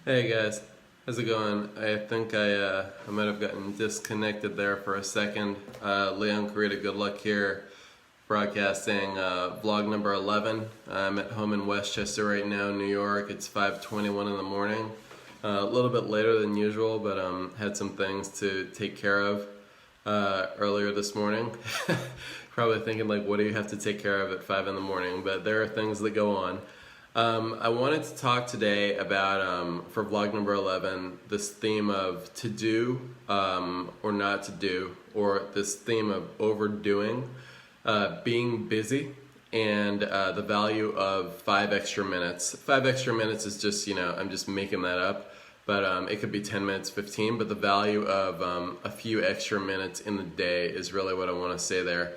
Hey guys, how's it going? I think I might have gotten disconnected there for a second. Leon Kurita-Goudlock here, broadcasting vlog number 11. I'm at home in Westchester right now, New York. It's 5:21 in the morning. A little bit later than usual, but had some things to take care of earlier this morning. Probably thinking like, what do you have to take care of at 5 in the morning? But there are things that go on. I wanted to talk today about, for vlog number 11, this theme of to do or not to do, or this theme of overdoing, being busy, and the value of 5 extra minutes. 5 extra minutes is just, I'm just making that up, but it could be 10 minutes, 15, but the value of a few extra minutes in the day is really what I want to say there.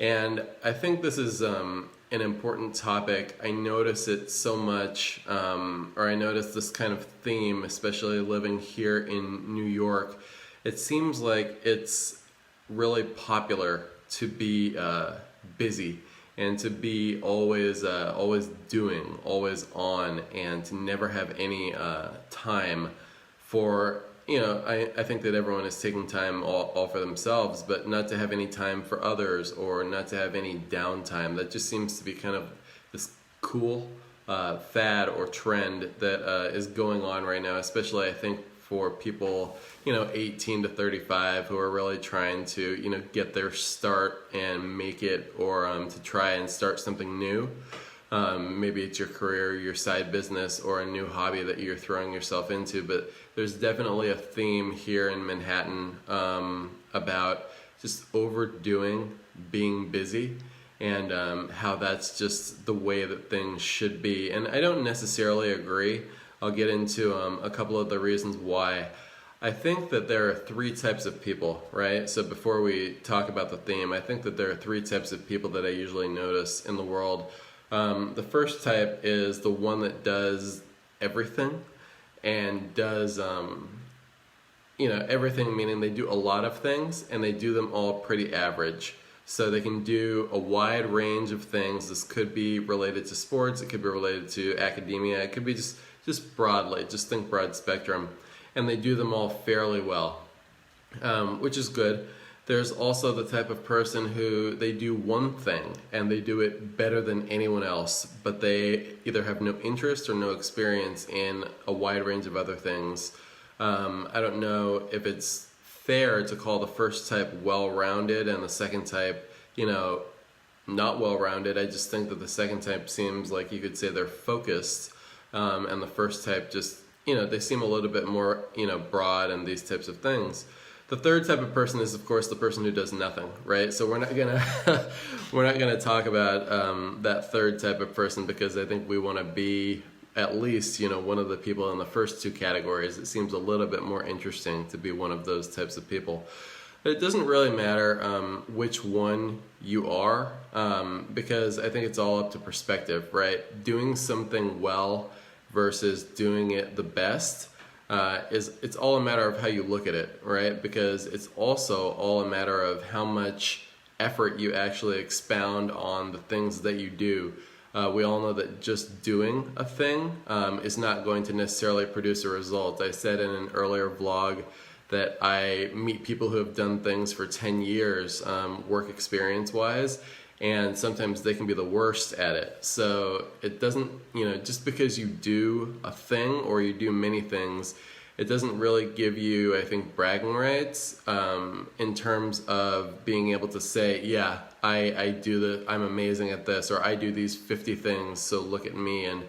And I think this is an important topic. I notice it so much, or I notice this kind of theme, especially living here in New York. It seems like it's really popular to be busy and to be always doing, always on, and to never have any time for, I think that everyone is taking time all for themselves, but not to have any time for others or not to have any downtime. That just seems to be kind of this cool fad or trend that is going on right now, especially I think for people, 18 to 35 who are really trying to, get their start and make it, or to try and start something new. Maybe it's your career, your side business, or a new hobby that you're throwing yourself into. But there's definitely a theme here in Manhattan about just overdoing being busy, and how that's just the way that things should be. And I don't necessarily agree. I'll get into a couple of the reasons why. I think that there are 3 types of people, right? So before we talk about the theme, I think that there are 3 types of people that I usually notice in the world. The first type is the one that does everything and does, everything, meaning they do a lot of things and they do them all pretty average. So they can do a wide range of things. This could be related to sports, it could be related to academia, it could be just broadly, just think broad spectrum. And they do them all fairly well, which is good. There's also the type of person who they do one thing and they do it better than anyone else, but they either have no interest or no experience in a wide range of other things. I don't know if it's fair to call the first type well-rounded and the second type, not well-rounded. I just think that the second type seems like you could say they're focused, and the first type just, they seem a little bit more, broad and these types of things. The third type of person is, of course, the person who does nothing, right? So we're not gonna talk about that third type of person, because I think we want to be at least, one of the people in the first 2 categories. It seems a little bit more interesting to be one of those types of people. But it doesn't really matter which one you are, because I think it's all up to perspective, right? Doing something well versus doing it the best. It's all a matter of how you look at it, right? Because it's also all a matter of how much effort you actually expound on the things that you do. We all know that just doing a thing is not going to necessarily produce a result. I said in an earlier vlog that I meet people who have done things for 10 years, work experience-wise, and sometimes they can be the worst at it. So it doesn't, just because you do a thing or you do many things, it doesn't really give you, I think, bragging rights in terms of being able to say, yeah, I'm amazing at this, or I do these 50 things, so look at me, and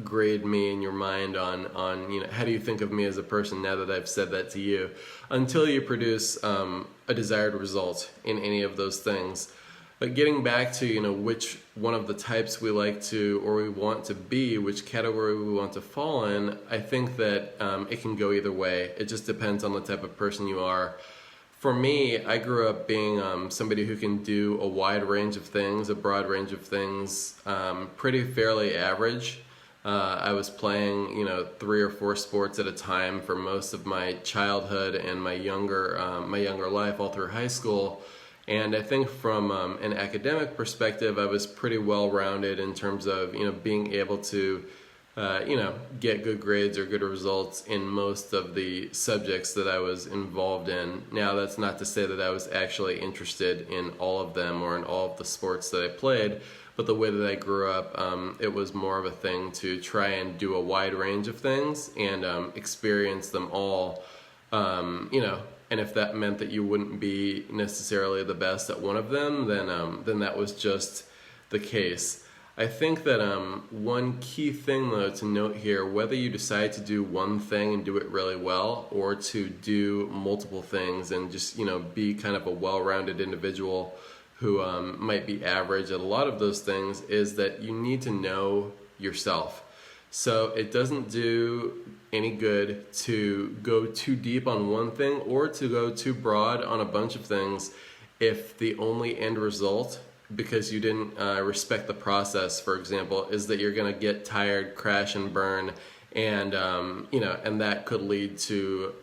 grade me in your mind on how do you think of me as a person now that I've said that to you, until you produce a desired result in any of those things. But getting back to, which one of the types we like to, or we want to be, which category we want to fall in, I think that it can go either way. It just depends on the type of person you are. For me, I grew up being somebody who can do a wide range of things, a broad range of things, pretty fairly average. I was playing, 3 or 4 sports at a time for most of my childhood and my younger life, all through high school. And I think from an academic perspective, I was pretty well-rounded in terms of, being able to get good grades or good results in most of the subjects that I was involved in. Now, that's not to say that I was actually interested in all of them or in all of the sports that I played, but the way that I grew up, it was more of a thing to try and do a wide range of things and experience them all, and if that meant that you wouldn't be necessarily the best at one of them, then that was just the case. I think that one key thing, though, to note here, whether you decide to do one thing and do it really well, or to do multiple things and just, be kind of a well-rounded individual who might be average at a lot of those things, is that you need to know yourself. So it doesn't do any good to go too deep on one thing or to go too broad on a bunch of things if the only end result, because you didn't respect the process, for example, is that you're going to get tired, crash and burn, and and that could lead to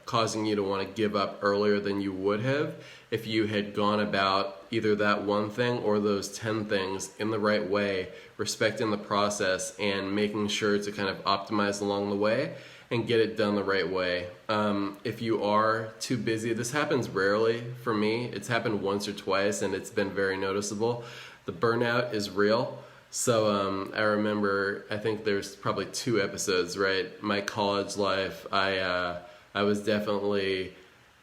causing you to want to give up earlier than you would have if you had gone about either that one thing or those 10 things in the right way, respecting the process and making sure to kind of optimize along the way and get it done the right way. If you are too busy, this happens rarely for me. It's happened once or twice and it's been very noticeable. The burnout is real. So I remember, I think there's probably 2 episodes, right? My college life, I was definitely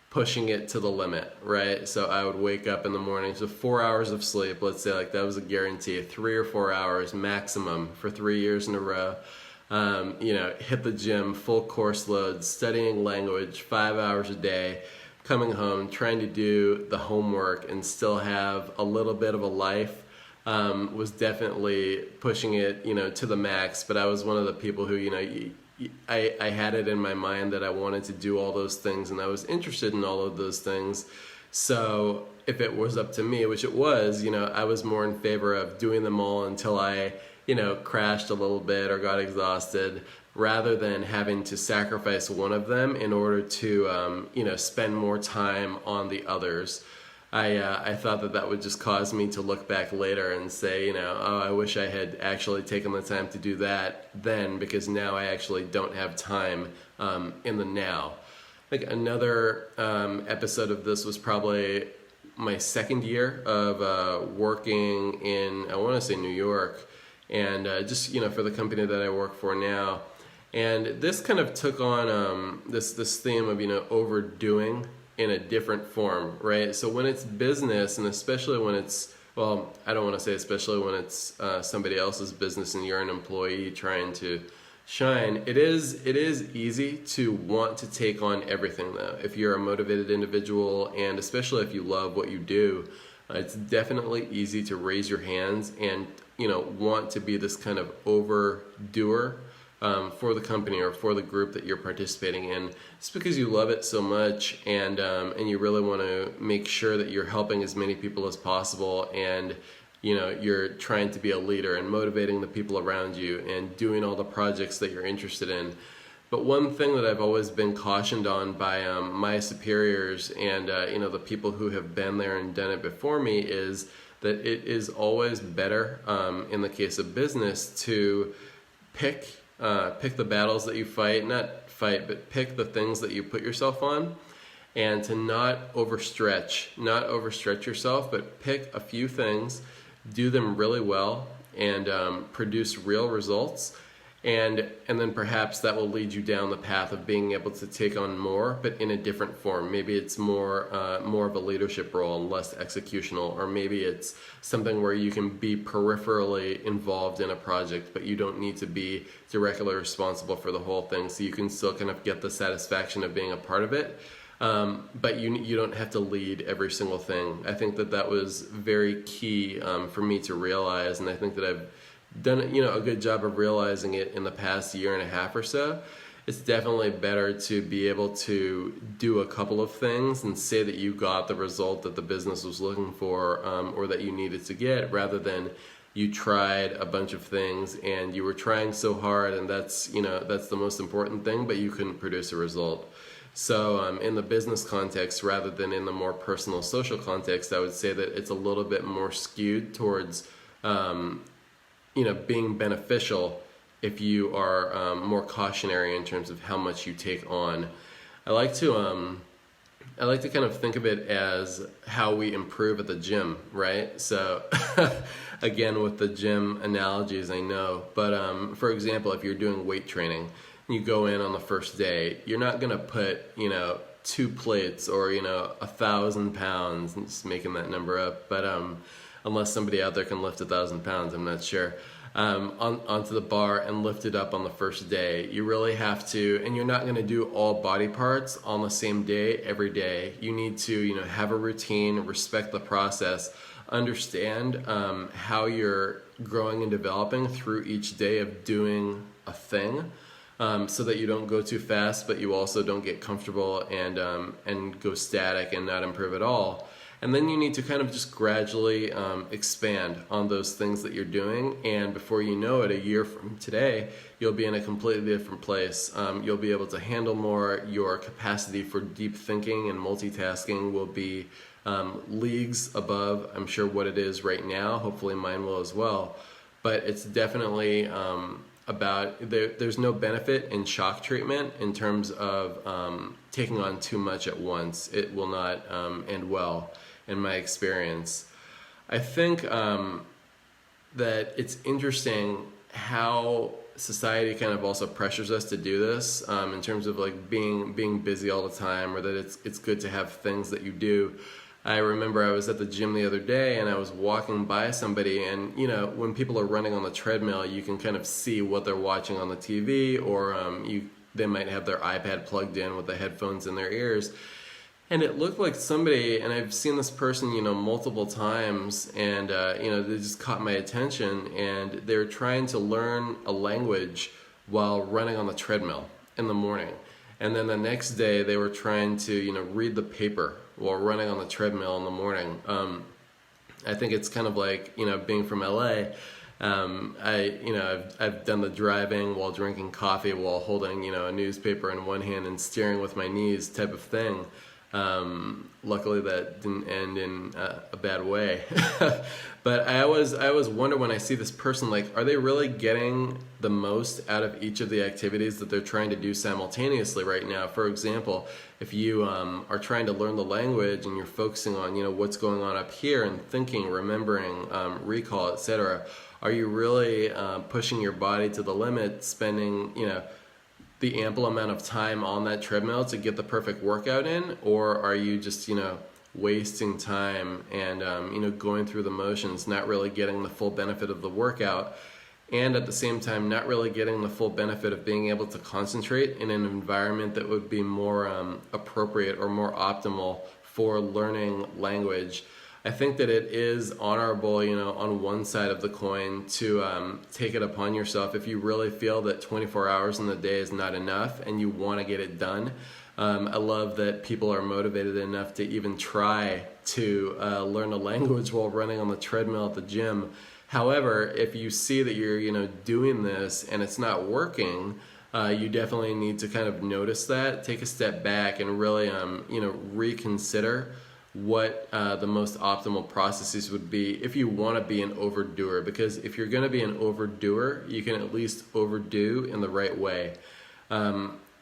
pushing it to the limit, right? So I would wake up in the morning, so 4 hours of sleep, let's say, like that was a guarantee, 3 or 4 hours maximum for 3 years in a row. Hit the gym, full course load, studying language, 5 hours a day, coming home, trying to do the homework and still have a little bit of a life. Was definitely pushing it, to the max, but I was one of the people who, I had it in my mind that I wanted to do all those things and I was interested in all of those things. So if it was up to me, which it was, I was more in favor of doing them all until I, crashed a little bit or got exhausted, rather than having to sacrifice one of them in order to, spend more time on the others. I thought that would just cause me to look back later and say, oh, I wish I had actually taken the time to do that then, because now I actually don't have time in the now. Like another episode of this was probably my second year of working in, I want to say New York, and just, for the company that I work for now. And this kind of took on this theme of, overdoing in a different form, right? So when it's business, and especially when it's, well, I don't want to say especially when it's somebody else's business and you're an employee trying to shine, it is easy to want to take on everything, though. If you're a motivated individual, and especially if you love what you do, it's definitely easy to raise your hands and, want to be this kind of overdoer for the company or for the group that you're participating in. It's because you love it so much, and you really want to make sure that you're helping as many people as possible, and you're trying to be a leader and motivating the people around you and doing all the projects that you're interested in. But one thing that I've always been cautioned on by my superiors and the people who have been there and done it before me is that it is always better in the case of business to pick the battles that you fight, but pick the things that you put yourself on, and to not overstretch yourself, but pick a few things, do them really well, and produce real results. And then perhaps that will lead you down the path of being able to take on more, but in a different form. Maybe it's more of a leadership role and less executional, or maybe it's something where you can be peripherally involved in a project, but you don't need to be directly responsible for the whole thing. So you can still kind of get the satisfaction of being a part of it, but you don't have to lead every single thing. I think that was very key for me to realize, and I think that I've done a good job of realizing it in the past year and a half or so. It's definitely better to be able to do a couple of things and say that you got the result that the business was looking for, or that you needed to get, rather than you tried a bunch of things and you were trying so hard, and that's the most important thing, but you couldn't produce a result. So in the business context, rather than in the more personal social context, I would say that it's a little bit more skewed towards being beneficial if you are more cautionary in terms of how much you take on. I like to kind of think of it as how we improve at the gym, right? So again, with the gym analogies, I know, but for example, if you're doing weight training, you go in on the first day, you're not gonna put 2 plates or 1,000 pounds, I'm just making that number up, but unless somebody out there can lift 1,000 pounds, I'm not sure, onto the bar and lift it up on the first day. You really have to, and you're not going to do all body parts on the same day every day. You need to have a routine, respect the process, understand how you're growing and developing through each day of doing a thing, so that you don't go too fast, but you also don't get comfortable and go static and not improve at all. And then you need to kind of just gradually expand on those things that you're doing. And before you know it, a year from today, you'll be in a completely different place. You'll be able to handle more. Your capacity for deep thinking and multitasking will be leagues above, I'm sure, what it is right now. Hopefully mine will as well. But it's definitely there's no benefit in shock treatment in terms of taking on too much at once. It will not end well, in my experience. I think that it's interesting how society kind of also pressures us to do this in terms of like being busy all the time, or that it's good to have things that you do. I remember I was at the gym the other day and I was walking by somebody, and when people are running on the treadmill, you can kind of see what they're watching on the TV, or they might have their iPad plugged in with the headphones in their ears. And it looked like somebody, and I've seen this person, multiple times, and they just caught my attention, and they're trying to learn a language while running on the treadmill in the morning. And then the next day they were trying to, read the paper while running on the treadmill in the morning. I think it's kind of like, being from LA, I've done the driving while drinking coffee while holding, a newspaper in one hand and steering with my knees type of thing. Luckily that didn't end in a bad way. But I always wonder when I see this person, like, are they really getting the most out of each of the activities that they're trying to do simultaneously right now? For example, if you are trying to learn the language and you're focusing on, what's going on up here and thinking, remembering, recall, etc., are you really pushing your body to the limit, spending, the ample amount of time on that treadmill to get the perfect workout in? Or are you just, wasting time and, going through the motions, not really getting the full benefit of the workout, and at the same time, not really getting the full benefit of being able to concentrate in an environment that would be more appropriate or more optimal for learning language? I think that it is honorable, on one side of the coin to take it upon yourself if you really feel that 24 hours in the day is not enough and you want to get it done. I love that people are motivated enough to even try to learn a language while running on the treadmill at the gym. However, if you see that you're, doing this and it's not working, you definitely need to kind of notice that, take a step back, and really, reconsider what the most optimal processes would be if you want to be an overdoer. Because if you're going to be an overdoer, you can at least overdo in the right way.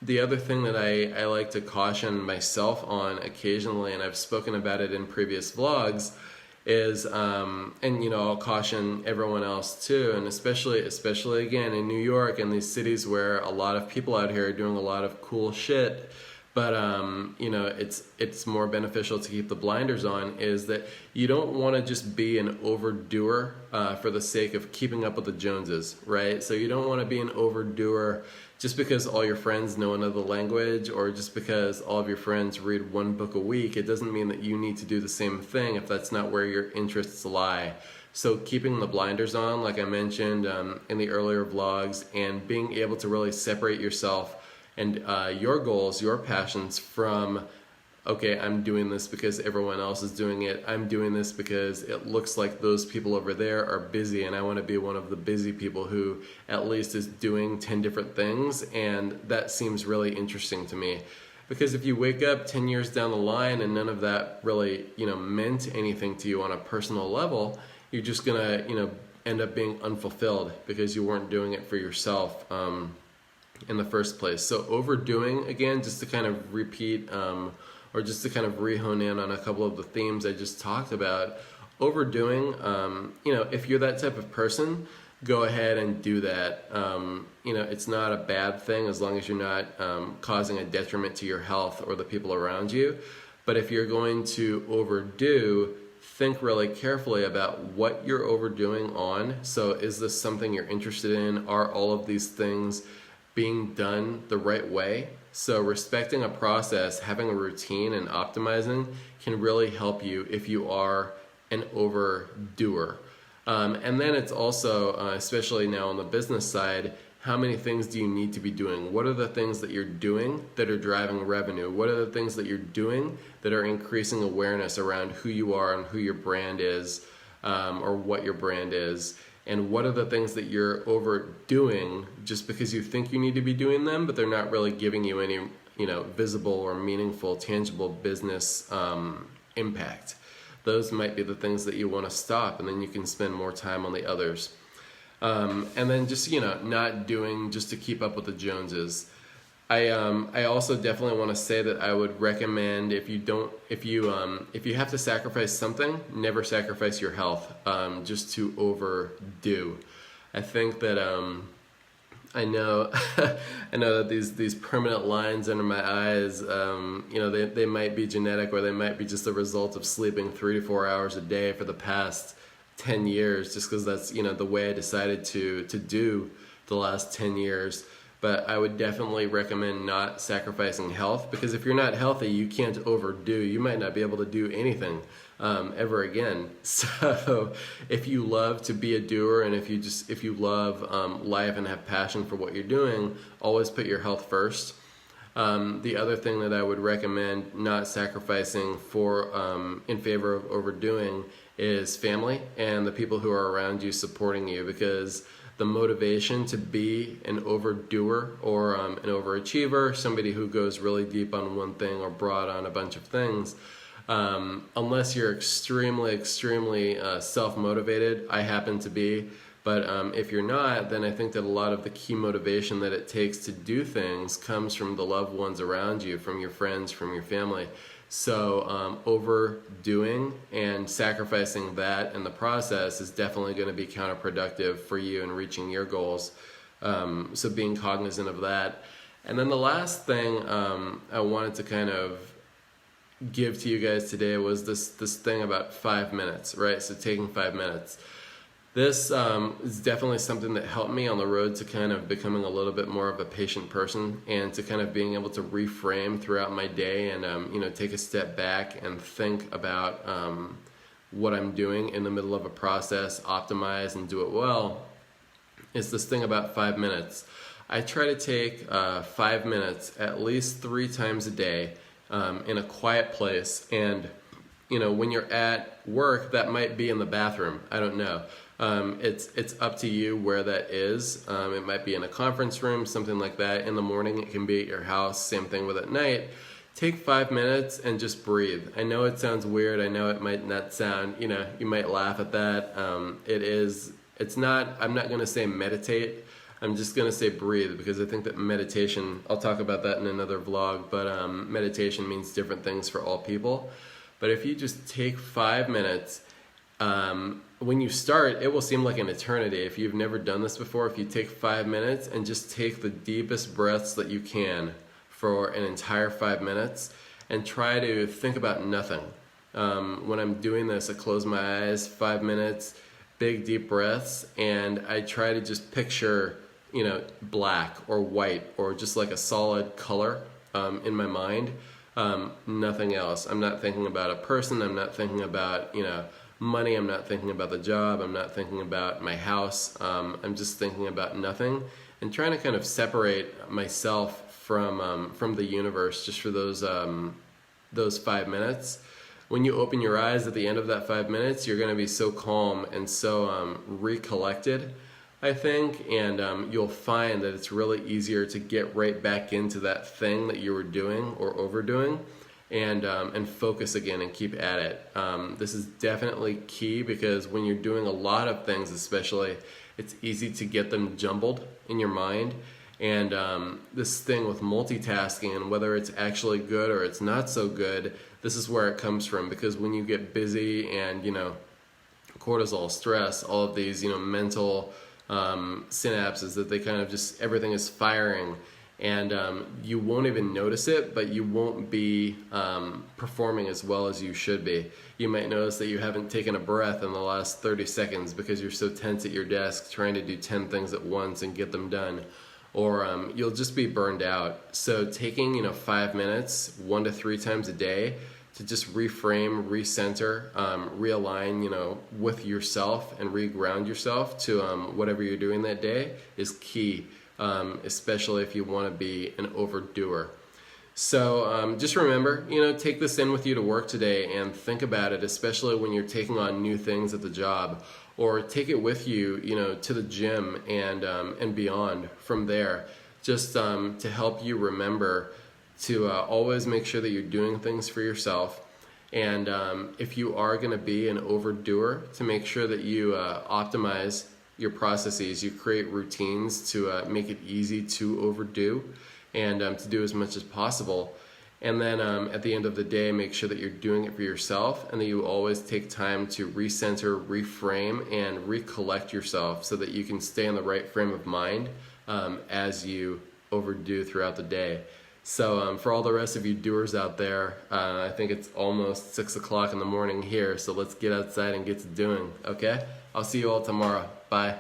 The other thing that I like to caution myself on occasionally, and I've spoken about it in previous vlogs, is, and I'll caution everyone else too, and especially again in New York and these cities where a lot of people out here are doing a lot of cool shit, but it's more beneficial to keep the blinders on, is that you don't want to just be an overdoer for the sake of keeping up with the Joneses, right? So you don't want to be an overdoer just because all your friends know another language, or just because all of your friends read one book a week. It doesn't mean that you need to do the same thing if that's not where your interests lie. So keeping the blinders on, like I mentioned in the earlier vlogs, and being able to really separate yourself and your goals, your passions from, okay, I'm doing this because everyone else is doing it. I'm doing this because it looks like those people over there are busy, and I want to be one of the busy people who at least is doing 10 different things, and that seems really interesting to me. Because if you wake up 10 years down the line and none of that really, meant anything to you on a personal level, you're just gonna, end up being unfulfilled because you weren't doing it for yourself in the first place. So overdoing, again, just to kind of repeat or just to kind of re-hone in on a couple of the themes I just talked about, overdoing, if you're that type of person, go ahead and do that. It's not a bad thing as long as you're not causing a detriment to your health or the people around you. But if you're going to overdo, think really carefully about what you're overdoing on. So is this something you're interested in? Are all of these things being done the right way? So respecting a process, having a routine, and optimizing can really help you if you are an overdoer. And then it's also, especially now on the business side, how many things do you need to be doing? What are the things that you're doing that are driving revenue? What are the things that you're doing that are increasing awareness around who you are and who your brand is, or what your brand is? And what are the things that you're overdoing just because you think you need to be doing them, but they're not really giving you any, visible or meaningful, tangible business impact? Those might be the things that you want to stop, and then you can spend more time on the others. And then just, not doing just to keep up with the Joneses. I also definitely want to say that I would recommend if you have to sacrifice something, never sacrifice your health, just to overdo. I think that, I know that these permanent lines under my eyes, they might be genetic, or they might be just the result of sleeping 3 to 4 hours a day for the past 10 years, just because that's, the way I decided to do the last 10 years. But I would definitely recommend not sacrificing health, because if you're not healthy, you can't overdo. You might not be able to do anything ever again. So if you love to be a doer, and if you love life and have passion for what you're doing, always put your health first. The other thing that I would recommend not sacrificing for in favor of overdoing is family and the people who are around you supporting you, because the motivation to be an overdoer or an overachiever, somebody who goes really deep on one thing or broad on a bunch of things, unless you're extremely self-motivated, I happen to be, but if you're not, then I think that a lot of the key motivation that it takes to do things comes from the loved ones around you, from your friends, from your family. So overdoing and sacrificing that in the process is definitely going to be counterproductive for you in reaching your goals. So being cognizant of that. And then the last thing I wanted to kind of give to you guys today was this thing about 5 minutes, right? So taking 5 minutes. This is definitely something that helped me on the road to kind of becoming a little bit more of a patient person, and to kind of being able to reframe throughout my day and take a step back and think about what I'm doing in the middle of a process, optimize and do it well. Is this thing about 5 minutes. I try to take 5 minutes at least 3 times a day in a quiet place. And when you're at work, that might be in the bathroom. I don't know. It's up to you where that is. It might be in a conference room, something like that. In the morning, it can be at your house. Same thing with at night. Take 5 minutes and just breathe. I know it sounds weird. I know it might not sound, you might laugh at that. I'm not going to say meditate. I'm just going to say breathe, because I think that meditation, I'll talk about that in another vlog, but meditation means different things for all people. But if you just take 5 minutes, when you start, it will seem like an eternity. If you've never done this before, if you take 5 minutes and just take the deepest breaths that you can for an entire 5 minutes, and try to think about nothing. When I'm doing this, I close my eyes, 5 minutes, big deep breaths, and I try to just picture, black or white or just like a solid color in my mind. Nothing else. I'm not thinking about a person. I'm not thinking about, money. I'm not thinking about the job. I'm not thinking about my house. I'm just thinking about nothing, and trying to kind of separate myself from the universe just for those 5 minutes. When you open your eyes at the end of that 5 minutes, you're going to be so calm and so recollected, I think, and you'll find that it's really easier to get right back into that thing that you were doing or overdoing. and focus again and keep at it. This is definitely key because when you're doing a lot of things, especially, it's easy to get them jumbled in your mind. And this thing with multitasking and whether it's actually good or it's not so good, this is where it comes from, because when you get busy and, cortisol, stress, all of these, mental synapses that they kind of just, everything is firing, and you won't even notice it, but you won't be performing as well as you should be. You might notice that you haven't taken a breath in the last 30 seconds because you're so tense at your desk trying to do 10 things at once and get them done. Or you'll just be burned out. So taking 5 minutes 1 to 3 times a day to just reframe, recenter, realign with yourself and reground yourself to whatever you're doing that day is key, especially if you want to be an overdoer. So just remember, take this in with you to work today and think about it, especially when you're taking on new things at the job, or take it with you, to the gym and beyond from there, just to help you remember to always make sure that you're doing things for yourself. And if you are going to be an overdoer, to make sure that you optimize your processes, you create routines to make it easy to overdo and to do as much as possible. And then at the end of the day, make sure that you're doing it for yourself and that you always take time to recenter, reframe, and recollect yourself so that you can stay in the right frame of mind as you overdo throughout the day. So for all the rest of you doers out there, I think it's almost 6 o'clock in the morning here, so let's get outside and get to doing, okay? I'll see you all tomorrow. Bye.